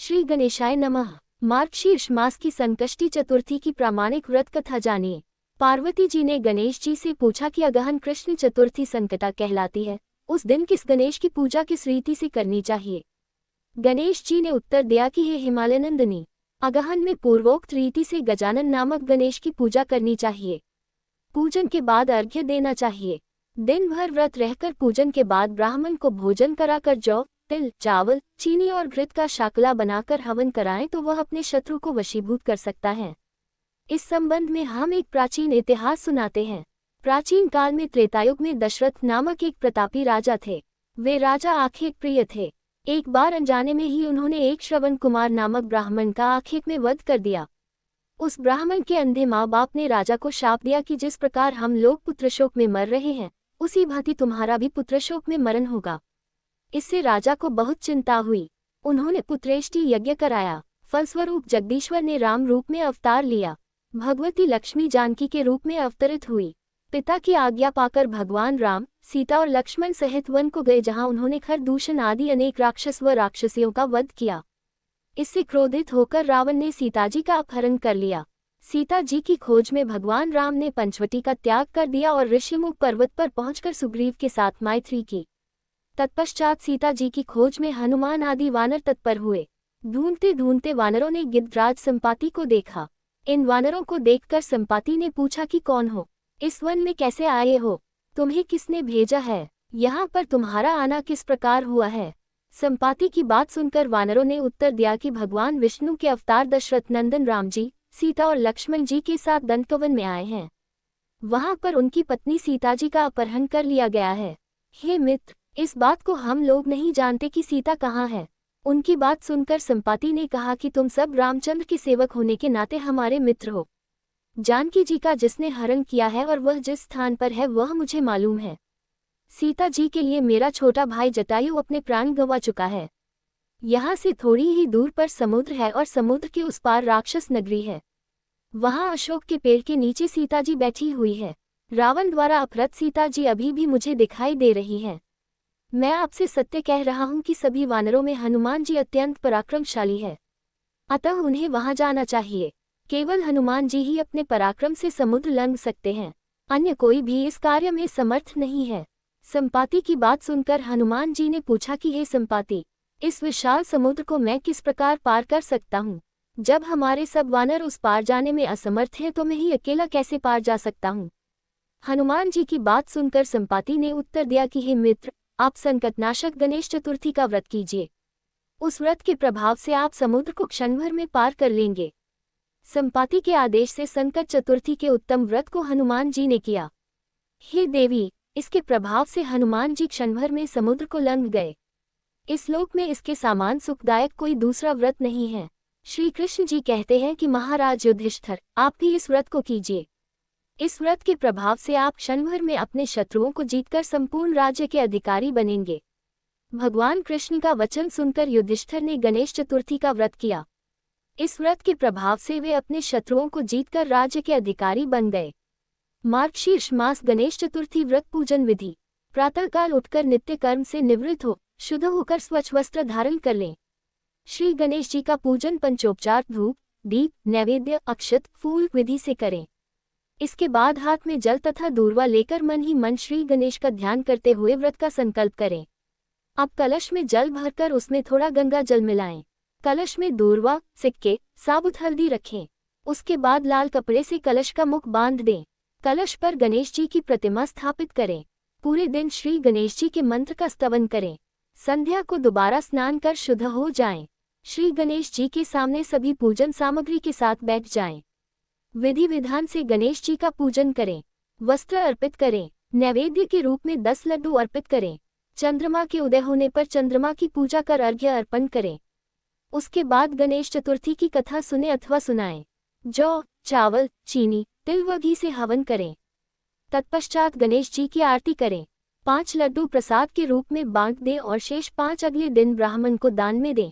श्री गणेशाय नमः। मार्गशीर्ष मास की संकष्टी चतुर्थी की प्रामाणिक व्रत कथा जानिए। पार्वती जी ने गणेश जी से पूछा कि अगहन कृष्ण चतुर्थी संकटा कहलाती है, उस दिन किस गणेश की पूजा किस रीति से करनी चाहिए। गणेश जी ने उत्तर दिया कि हे हिमालय नंदनी, अगहन में पूर्वोक्त रीति से गजानन नामक गणेश की पूजा करनी चाहिए। पूजन के बाद अर्घ्य देना चाहिए। दिन भर व्रत रहकर पूजन के बाद ब्राह्मण को भोजन कराकर जौ, तिल, चावल, चीनी और घृत का शाकला बनाकर हवन कराएं तो वह अपने शत्रु को वशीभूत कर सकता है। इस संबंध में हम एक प्राचीन इतिहास सुनाते हैं। प्राचीन काल में त्रेतायुग में दशरथ नामक एक प्रतापी राजा थे। वे राजा आखेट प्रिय थे। एक बार अनजाने में ही उन्होंने एक श्रवण कुमार नामक ब्राह्मण का आखेट में वध कर दिया। उस ब्राह्मण के अंधे माँ बाप ने राजा को शाप दिया कि जिस प्रकार हम लोग पुत्रशोक में मर रहे हैं, उसी भांति तुम्हारा भी पुत्रशोक में मरण होगा। इससे राजा को बहुत चिंता हुई। उन्होंने पुत्रेष्टि यज्ञ कराया। फलस्वरूप जगदीश्वर ने राम रूप में अवतार लिया। भगवती लक्ष्मी जानकी के रूप में अवतरित हुई। पिता की आज्ञा पाकर भगवान राम, सीता और लक्ष्मण सहित वन को गए, जहां उन्होंने खरदूषण आदि अनेक राक्षस व राक्षसियों का वध किया। इससे क्रोधित होकर रावण ने सीता जी का अपहरण कर लिया। सीता जी की खोज में भगवान राम ने पंचवटी का त्याग कर दिया और ऋषिमुख पर्वत पर पहुंचकर सुग्रीव के साथ मैत्री की। तत्पश्चात सीता जी की खोज में हनुमान आदि वानर तत्पर हुए। ढूंढते ढूंढते वानरों ने गिद्धराज संपाति को देखा। इन वानरों को देखकर संपाति ने पूछा कि कौन हो, इस वन में कैसे आए हो, तुम्हें किसने भेजा है, यहाँ पर तुम्हारा आना किस प्रकार हुआ है। संपाति की बात सुनकर वानरों ने उत्तर दिया कि भगवान विष्णु के अवतार दशरथ नंदन राम जी, सीता और लक्ष्मण जी के साथ दंतवन में आए हैं। वहां पर उनकी पत्नी सीता जी का अपहरण कर लिया गया है। हे मित्र, इस बात को हम लोग नहीं जानते कि सीता कहाँ है। उनकी बात सुनकर संपाति ने कहा कि तुम सब रामचंद्र के सेवक होने के नाते हमारे मित्र हो। जानकी जी का जिसने हरण किया है और वह जिस स्थान पर है वह मुझे मालूम है। सीता जी के लिए मेरा छोटा भाई जटायु अपने प्राण गंवा चुका है। यहाँ से थोड़ी ही दूर पर समुद्र है और समुद्र के उस पार राक्षस नगरी है। वहाँ अशोक के पेड़ के नीचे सीता जी बैठी हुई है। रावण द्वारा अपहृत सीता जी अभी भी मुझे दिखाई दे रही है। मैं आपसे सत्य कह रहा हूँ कि सभी वानरों में हनुमान जी अत्यंत पराक्रमशाली है, अतः उन्हें वहां जाना चाहिए। केवल हनुमान जी ही अपने पराक्रम से समुद्र लंघ सकते हैं, अन्य कोई भी इस कार्य में समर्थ नहीं है। संपाति की बात सुनकर हनुमान जी ने पूछा कि हे संपाति, इस विशाल समुद्र को मैं किस प्रकार पार कर सकता हूँ। जब हमारे सब वानर उस पार जाने में असमर्थ हैं तो मैं ही अकेला कैसे पार जा सकता हूँ। हनुमान जी की बात सुनकर संपाति ने उत्तर दिया कि हे मित्र, आप संकटनाशक गणेश चतुर्थी का व्रत कीजिए। उस व्रत के प्रभाव से आप समुद्र को क्षण भर में पार कर लेंगे। संपाति के आदेश से संकट चतुर्थी के उत्तम व्रत को हनुमान जी ने किया। हे देवी, इसके प्रभाव से हनुमान जी क्षण भर में समुद्र को लंघ गए। इस लोक में इसके समान सुखदायक कोई दूसरा व्रत नहीं है। श्री कृष्ण जी कहते हैं कि महाराज युधिष्ठिर, आप भी इस व्रत को कीजिए। इस व्रत के प्रभाव से आप क्षण भर में अपने शत्रुओं को जीतकर संपूर्ण राज्य के अधिकारी बनेंगे। भगवान कृष्ण का वचन सुनकर युधिष्ठिर ने गणेश चतुर्थी का व्रत किया। इस व्रत के प्रभाव से वे अपने शत्रुओं को जीतकर राज्य के अधिकारी बन गए। मार्गशीर्ष मास गणेश चतुर्थी व्रत पूजन विधि। प्रातःकाल उठकर नित्य कर्म से निवृत्त हो, शुद्ध होकर स्वच्छ वस्त्र धारण कर लें। श्री गणेश जी का पूजन पंचोपचार धूप, दीप, नैवेद्य, अक्षत, फूल विधि से करें। इसके बाद हाथ में जल तथा दूर्वा लेकर मन ही मन श्री गणेश का ध्यान करते हुए व्रत का संकल्प करें। अब कलश में जल भरकर उसमें थोड़ा गंगा जल मिलाएं। कलश में दूर्वा, सिक्के, साबुत हल्दी रखें। उसके बाद लाल कपड़े से कलश का मुख बांध दें। कलश पर गणेश जी की प्रतिमा स्थापित करें। पूरे दिन श्री गणेश जी के मंत्र का स्तवन करें। संध्या को दोबारा स्नान कर शुद्ध हो जाएं। श्री गणेश जी के सामने सभी पूजन सामग्री के साथ बैठ जाएं। विधि विधान से गणेश जी का पूजन करें। वस्त्र अर्पित करें। नैवेद्य के रूप में 10 लड्डू अर्पित करें। चंद्रमा के उदय होने पर चंद्रमा की पूजा कर अर्घ्य अर्पण करें। उसके बाद गणेश चतुर्थी की कथा सुने अथवा सुनाएं। जौ, चावल, चीनी, तिल व घी से हवन करें। तत्पश्चात गणेश जी की आरती करें। 5 लड्डू प्रसाद के रूप में बांट दें और शेष 5 अगले दिन ब्राह्मण को दान में दें।